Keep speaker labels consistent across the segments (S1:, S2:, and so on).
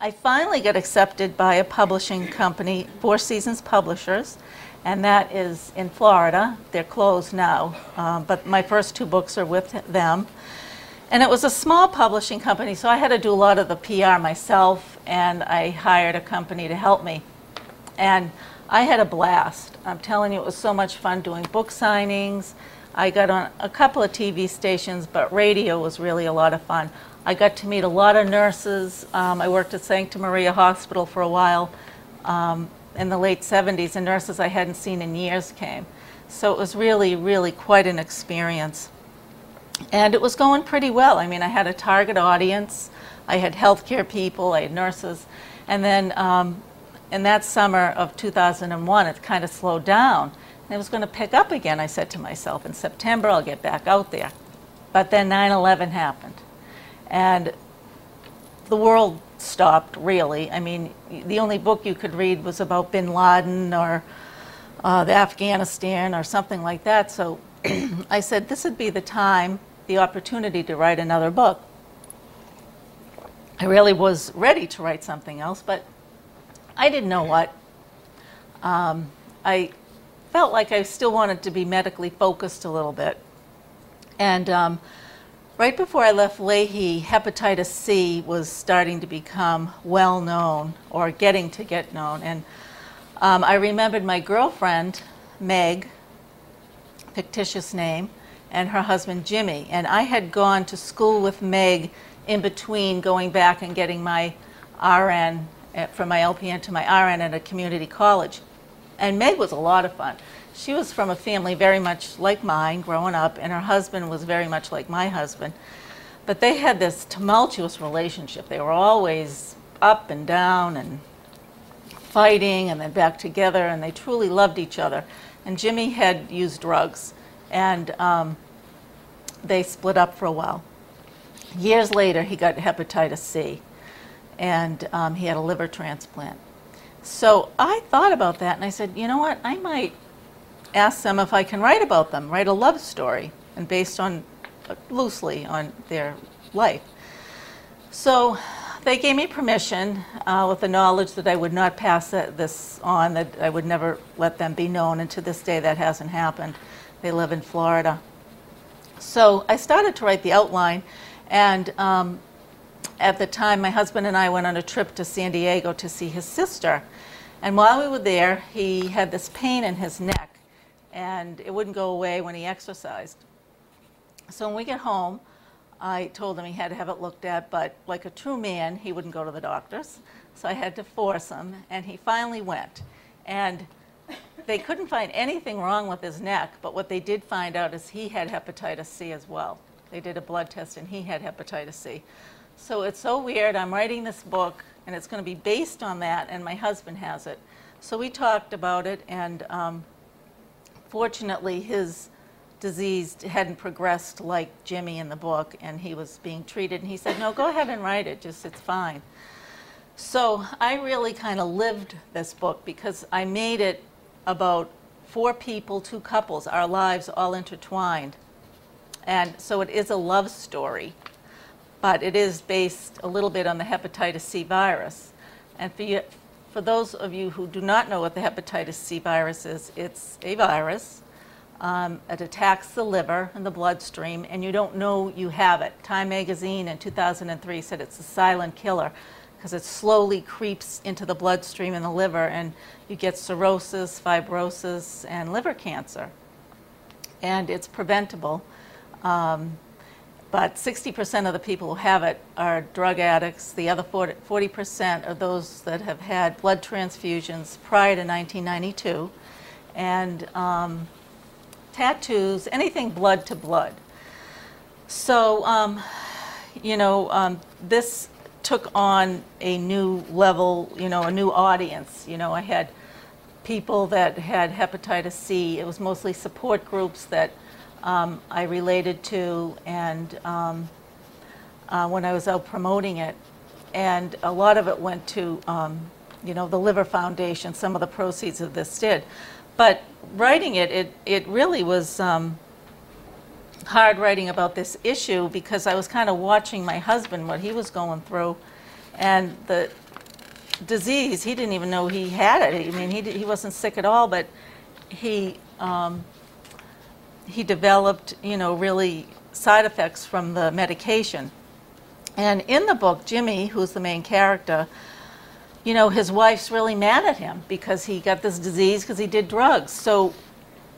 S1: I finally got accepted by a publishing company, Four Seasons Publishers, and that is in Florida. They're closed now, but my first two books are with them. And it was a small publishing company, so I had to do a lot of the PR myself, and I hired a company to help me. And I had a blast. I'm telling you, it was so much fun doing book signings. I got on a couple of TV stations, but radio was really a lot of fun. I got to meet a lot of nurses. I worked at Sancta Maria Hospital for a while in the late 70s, and nurses I hadn't seen in years came. So it was really, really quite an experience. And it was going pretty well. I mean, I had a target audience. I had healthcare people, I had nurses. And then in that summer of 2001, it kind of slowed down. And it was going to pick up again, I said to myself. In September, I'll get back out there. But then 9/11 happened. And the world stopped, really. I mean, the only book you could read was about bin Laden or the Afghanistan or something like that. So I said this would be the time, the opportunity to write another book. I really was ready to write something else, but I didn't know what. I felt like I still wanted to be medically focused a little bit. And right before I left Leahy, hepatitis C was starting to become well known, or getting to get known. And I remembered my girlfriend, Meg, fictitious name, and her husband, Jimmy. And I had gone to school with Meg in between going back and getting my RN, from my LPN to my RN at a community college. And Meg was a lot of fun. She was from a family very much like mine growing up, and her husband was very much like my husband. But they had this tumultuous relationship. They were always up and down and fighting and then back together, and they truly loved each other. And Jimmy had used drugs, and they split up for a while. Years later, he got hepatitis C, and he had a liver transplant. So I thought about that, and I said, you know what, I might ask them if I can write about them, write a love story, and based on, loosely on their life. So they gave me permission with the knowledge that I would not pass this on, that I would never let them be known, and to this day that hasn't happened. They live in Florida. So I started to write the outline, and at the time my husband and I went on a trip to San Diego to see his sister. And while we were there, he had this pain in his neck, and it wouldn't go away when he exercised. So when we get home, I told him he had to have it looked at, but like a true man, he wouldn't go to the doctors. So I had to force him, and he finally went. And they couldn't find anything wrong with his neck, but what they did find out is he had hepatitis C as well. They did a blood test, and he had hepatitis C. So it's so weird. I'm writing this book, and it's going to be based on that, and my husband has it. So we talked about it, and fortunately, his disease hadn't progressed like Jimmy in the book, and he was being treated. And he said, no, go ahead and write it. Just, it's fine. So I really kind of lived this book because I made it about 4 people, 2 couples, our lives all intertwined. And so it is a love story, but it is based a little bit on the hepatitis C virus. And for those of you who do not know what the hepatitis C virus is, it's a virus. It attacks the liver and the bloodstream, and you don't know you have it. Time magazine in 2003 said it's a silent killer because it slowly creeps into the bloodstream and the liver, and you get cirrhosis, fibrosis, and liver cancer. And it's preventable. But 60% of the people who have it are drug addicts. The other 40% are those that have had blood transfusions prior to 1992, and tattoos, anything blood to blood. So, you know, this took on a new level, you know, a new audience. You know, I had people that had hepatitis C. It was mostly support groups that I related to, and when I was out promoting it, and a lot of it went to, you know, the Liver Foundation. Some of the proceeds of this did, but writing it really was hard writing about this issue because I was kind of watching my husband, what he was going through, and the disease, he didn't even know he had it. I mean, he wasn't sick at all, but he developed, really side effects from the medication. And in the book, Jimmy, who's the main character, his wife's really mad at him because he got this disease because he did drugs. So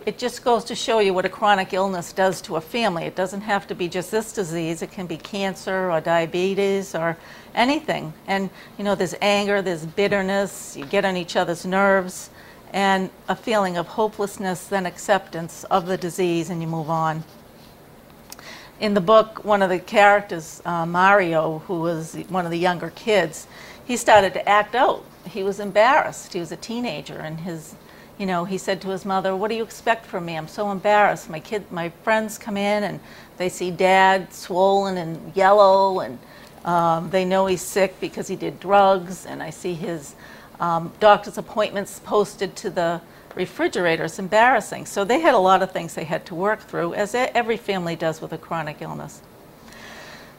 S1: it just goes to show you what a chronic illness does to a family. It doesn't have to be just this disease. It can be cancer or diabetes or anything. And, there's anger, there's bitterness, you get on each other's nerves, and a feeling of hopelessness, then acceptance of the disease, and you move on. In the book, one of the characters, Mario, who was one of the younger kids, he started to act out. He was embarrassed. He was a teenager, and he said to his mother, "What do you expect from me? I'm so embarrassed. My friends come in and they see Dad swollen and yellow, and they know he's sick because he did drugs, and I see his doctor's appointments posted to the refrigerator. It's embarrassing." So they had a lot of things they had to work through, as every family does with a chronic illness.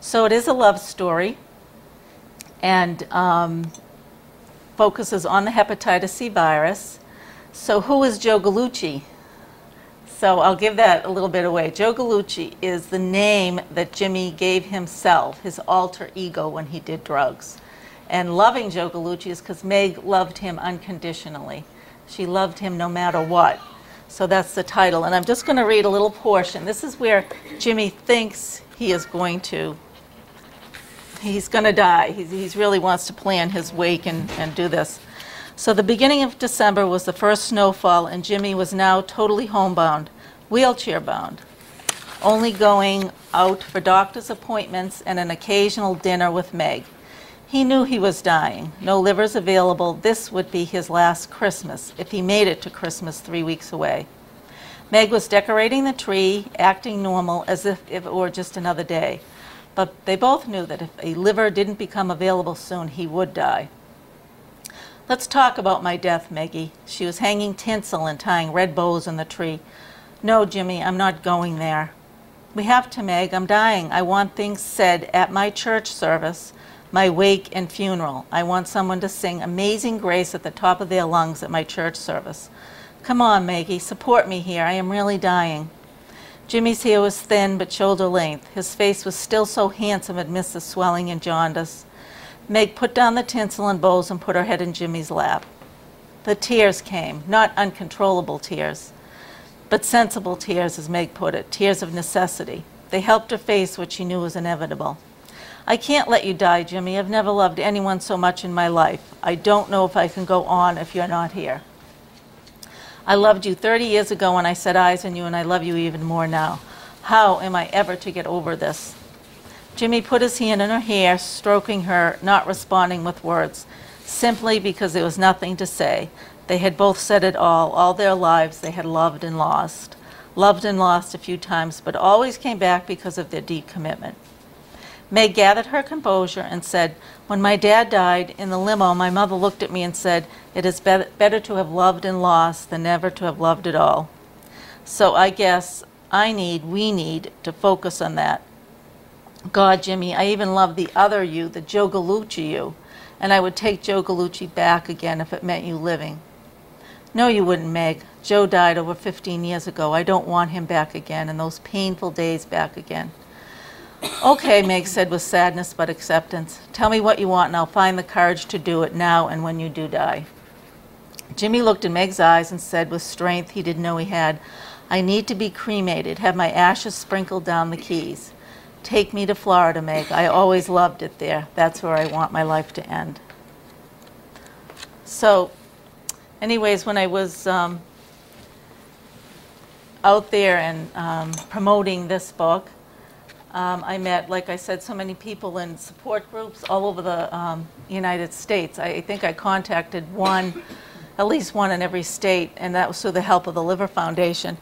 S1: So it is a love story, and focuses on the hepatitis C virus. So who is Joe Gallucci? So I'll give that a little bit away. Joe Gallucci is the name that Jimmy gave himself, his alter ego, when he did drugs. And loving Joe Gallucci is because Meg loved him unconditionally. She loved him no matter what. So that's the title. And I'm just going to read a little portion. This is where Jimmy thinks he's going to die. He really wants to plan his wake and do this. So the beginning of December was the first snowfall, and Jimmy was now totally homebound, wheelchair-bound, only going out for doctor's appointments and an occasional dinner with Meg. He knew he was dying. No livers available. This would be his last Christmas, if he made it to Christmas 3 weeks away. Meg was decorating the tree, acting normal, as if it were just another day. But they both knew that if a liver didn't become available soon, he would die. "Let's talk about my death, Meggie." She was hanging tinsel and tying red bows on the tree. "No, Jimmy, I'm not going there." "We have to, Meg. I'm dying. I want things said at my church service, my wake and funeral. I want someone to sing Amazing Grace at the top of their lungs at my church service. Come on, Maggie, support me here. I am really dying." Jimmy's hair was thin but shoulder length. His face was still so handsome amidst the swelling and jaundice. Meg put down the tinsel and bows and put her head in Jimmy's lap. The tears came, not uncontrollable tears, but sensible tears, as Meg put it, tears of necessity. They helped her face what she knew was inevitable. "I can't let you die, Jimmy. I've never loved anyone so much in my life. I don't know if I can go on if you're not here. I loved you 30 years ago when I set eyes on you, and I love you even more now. How am I ever to get over this?" Jimmy put his hand in her hair, stroking her, not responding with words, simply because there was nothing to say. They had both said it all their lives. They had loved and lost a few times, but always came back because of their deep commitment. Meg gathered her composure and said, "When my dad died in the limo, my mother looked at me and said, 'It is better to have loved and lost than never to have loved at all.' So I guess we need to focus on that. God, Jimmy, I even love the other you, the Joe Gallucci you, and I would take Joe Gallucci back again if it meant you living." "No, you wouldn't, Meg. Joe died over 15 years ago. I don't want him back again, and those painful days back again." "Okay," Meg said with sadness but acceptance. "Tell me what you want, and I'll find the courage to do it now and when you do die." Jimmy looked in Meg's eyes and said with strength he didn't know he had, "I need to be cremated, have my ashes sprinkled down the Keys. Take me to Florida, Meg. I always loved it there. That's where I want my life to end." So, anyways, when I was out there and promoting this book, I met, like I said, so many people in support groups all over the United States. I think I contacted at least one in every state, and that was through the help of the Liver Foundation.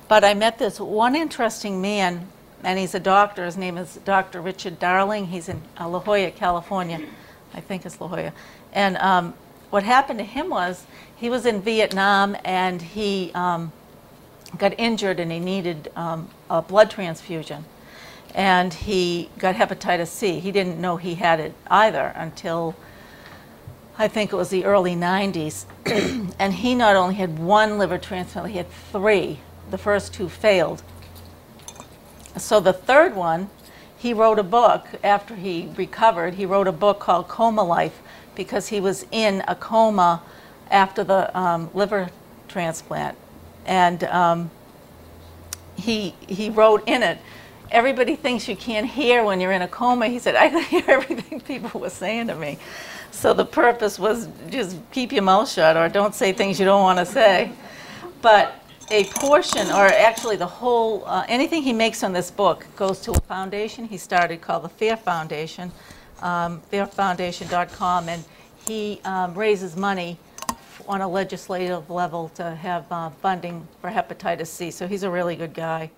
S1: But I met this one interesting man, and he's a doctor. His name is Dr. Richard Darling. He's in La Jolla, California. I think it's La Jolla. And what happened to him was he was in Vietnam, and he got injured, and he needed a blood transfusion. And he got hepatitis C. He didn't know he had it either until I think it was the early 90s. And he not only had one liver transplant, he had three. The first two failed. So the third one, he wrote a book after he recovered. He wrote a book called Coma Life because he was in a coma after the liver transplant. And he wrote in it, everybody thinks you can't hear when you're in a coma. He said, I could hear everything people were saying to me. So the purpose was just keep your mouth shut or don't say things you don't want to say. But a portion, or actually the whole, anything he makes on this book goes to a foundation he started called the Fair Foundation, fairfoundation.com, and he raises money on a legislative level to have funding for hepatitis C. So he's a really good guy.